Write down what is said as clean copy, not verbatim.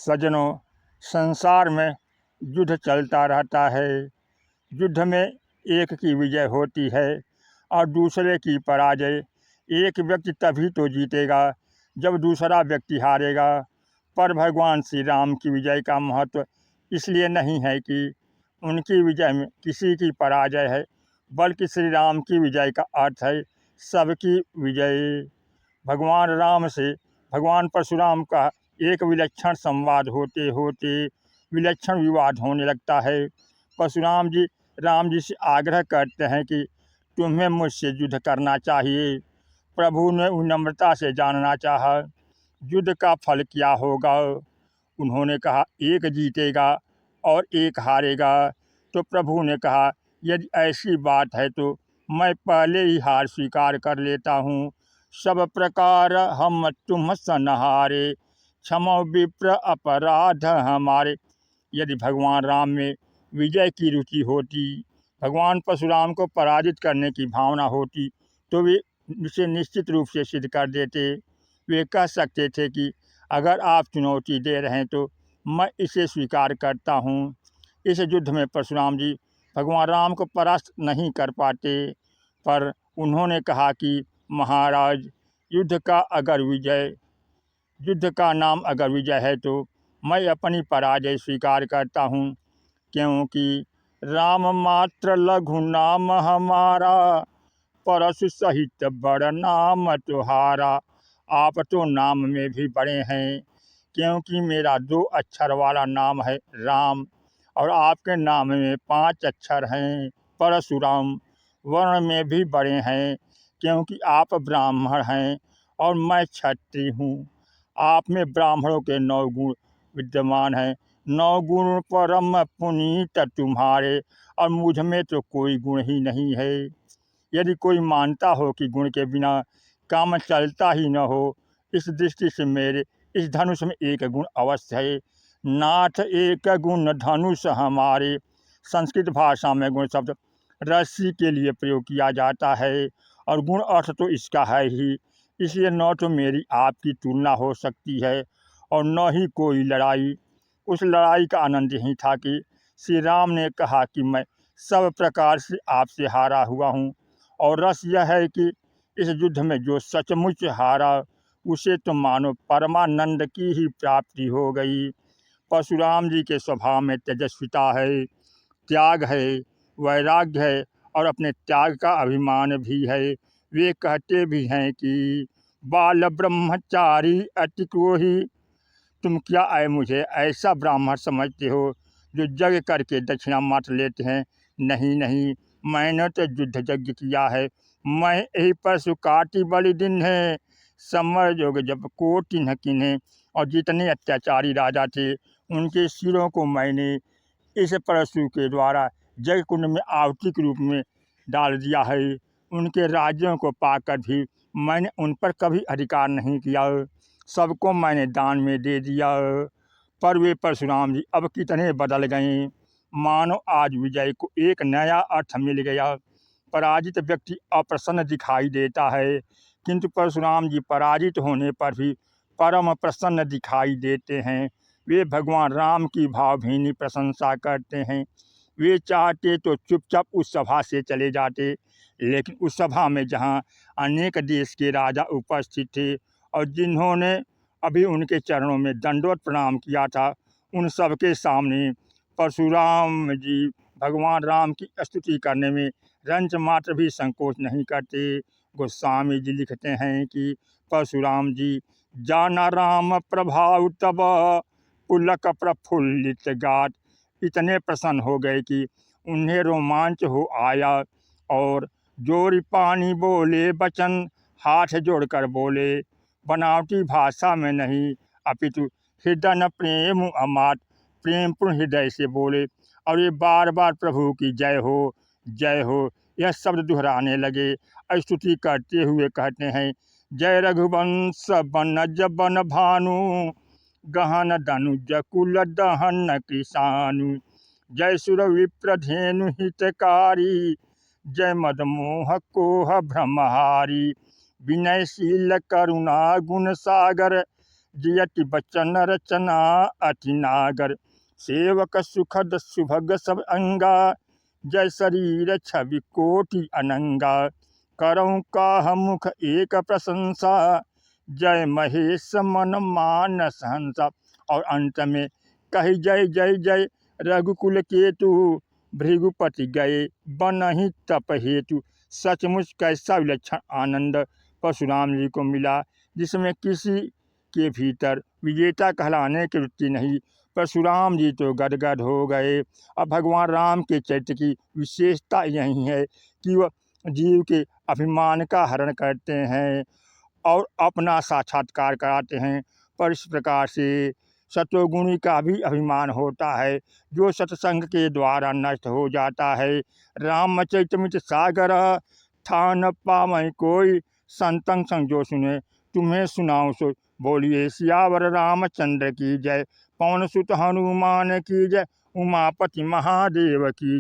सज्जनों, संसार में युद्ध चलता रहता है। युद्ध में एक की विजय होती है और दूसरे की पराजय। एक व्यक्ति तभी तो जीतेगा जब दूसरा व्यक्ति हारेगा। पर भगवान श्री राम की विजय का महत्व इसलिए नहीं है कि उनकी विजय में किसी की पराजय है, बल्कि श्री राम की विजय का अर्थ है सबकी विजय। भगवान राम से भगवान परशुराम का एक विलक्षण संवाद होते होते विलक्षण विवाद होने लगता है। परशुराम जी राम जी से आग्रह करते हैं कि तुम्हें मुझसे युद्ध करना चाहिए। प्रभु ने विनम्रता से जानना चाहा, युद्ध का फल क्या होगा। उन्होंने कहा, एक जीतेगा और एक हारेगा। तो प्रभु ने कहा, यदि ऐसी बात है तो मैं पहले ही हार स्वीकार कर लेता हूँ। सब प्रकार हम तुम सनहारे, क्षमो विप्र अपराध हमारे। यदि भगवान राम में विजय की रुचि होती, भगवान परशुराम को पराजित करने की भावना होती, तो वे इसे निश्चित रूप से सिद्ध कर देते। वे कह सकते थे कि अगर आप चुनौती दे रहे हैं तो मैं इसे स्वीकार करता हूँ। इस युद्ध में परशुराम जी भगवान राम को परास्त नहीं कर पाते, पर उन्होंने कहा कि महाराज, युद्ध का नाम अगर विजय है तो मैं अपनी पराजय स्वीकार करता हूँ, क्योंकि राम मात्र लघु नाम हमारा, परशु सहित बड़ नाम तुम्हारा। आप तो नाम में भी बड़े हैं, क्योंकि मेरा 2 अक्षर वाला नाम है राम, और आपके नाम में 5 अक्षर हैं परशुराम। वर्ण में भी बड़े हैं, क्योंकि आप ब्राह्मण हैं और मैं क्षत्रिय हूँ। आप में ब्राह्मणों के 9 गुण विद्यमान हैं, 9 गुण परम पुनीत तुम्हारे, और मुझ में तो कोई गुण ही नहीं है। यदि कोई मानता हो कि गुण के बिना काम चलता ही न हो, इस दृष्टि से मेरे इस धनुष में एक गुण अवश्य है। नाथ एक गुण धनुष हमारे। संस्कृत भाषा में गुण शब्द रस्सी के लिए प्रयोग किया जाता है, और गुण अर्थ तो इसका है ही। इसलिए न तो मेरी आपकी तुलना हो सकती है और न ही कोई लड़ाई। उस लड़ाई का आनंद यही था कि श्री राम ने कहा कि मैं सब प्रकार से आपसे हारा हुआ हूँ, और रस यह है कि इस युद्ध में जो सचमुच हारा, उसे तो मानो परमानंद की ही प्राप्ति हो गई। परशुराम जी के स्वभाव में तेजस्विता है, त्याग है, वैराग्य है, और अपने त्याग का अभिमान भी है। वे कहते भी हैं कि बाल ब्रह्मचारी अतिक्रोही। तुम क्या मुझे ऐसा ब्राह्मण समझते हो जो जग करके दक्षिणा मात्र लेते हैं? नहीं नहीं, मैंने तो युद्ध यज्ञ किया है। मैं यही परशु काटी बलि दिन है, समर जोग जब कोटि न किन्हे। और जितने अत्याचारी राजा थे, उनके सिरों को मैंने इस परशु के द्वारा जग कुंड में आहुति के रूप में डाल दिया है। उनके राज्यों को पाकर भी मैंने उन पर कभी अधिकार नहीं किया, सबको मैंने दान में दे दिया। पर वे परशुराम जी अब कितने बदल गए, मानो आज विजय को एक नया अर्थ मिल गया। पराजित व्यक्ति अप्रसन्न दिखाई देता है, किंतु परशुराम जी पराजित होने पर भी परम प्रसन्न दिखाई देते हैं। वे भगवान राम की भावभीनी प्रशंसा करते हैं। वे चाहते तो चुपचाप उस सभा से चले जाते, लेकिन उस सभा में जहाँ अनेक देश के राजा उपस्थित थे और जिन्होंने अभी उनके चरणों में दंडवत प्रणाम किया था, उन सब के सामने परशुराम जी भगवान राम की स्तुति करने में रंच मात्र भी संकोच नहीं करते। गोस्वामी जी लिखते हैं कि परशुराम जी जाना राम प्रभाव तब, पुलक प्रफुल्लित गात। इतने प्रसन्न हो गए कि उन्हें रोमांच हो आया, और जोरी पानी बोले वचन, हाथ जोड़कर बोले, बनावटी भाषा में नहीं अपितु हृदय न प्रेम अमात, प्रेम पूर्ण हृदय से बोले। और ये बार बार प्रभु की जय हो, जय हो यह शब्द दोहराने लगे। स्तुति करते हुए कहते हैं, जय रघुवंश बनज बन भानु, गहन धनुज कुल दहन किसानु। जय सुर विप्रधेनु हितकारी, जय मदमोह कोह भ्रमहारी। विनयशील करुणा गुण सागर, जियति बचन रचना अति नागर। सेवक सुखद सुभग सब अंगा, जय शरीर छवि कोटि अनंगा। करऊँ काह मुख एक प्रशंसा, जय महेश मन मानस हंसा। और अंत में कही जय जय जय रघुकुल केतु, भृगुपति गए बनहि तप हेतु। सचमुच कैसा विलक्षण आनंद परशुराम जी को मिला, जिसमें किसी के भीतर विजेता कहलाने की वृत्ति नहीं। परशुराम जी तो गदगद हो गए। अब भगवान राम के चरित्र की विशेषता यही है कि वह जीव के अभिमान का हरण करते हैं और अपना साक्षात्कार कराते हैं। पर इस प्रकार से सत्वगुणी का भी अभिमान होता है, जो सत्संग के द्वारा नष्ट हो जाता है। रामचरितमित सागर, था न पावै कोई, संतन संग जो सुने तुम्हें सुनाऊं सो। बोलिए सियावर रामचंद्र की जय, पवन सुत हनुमान की जय, उमापति महादेव की जय।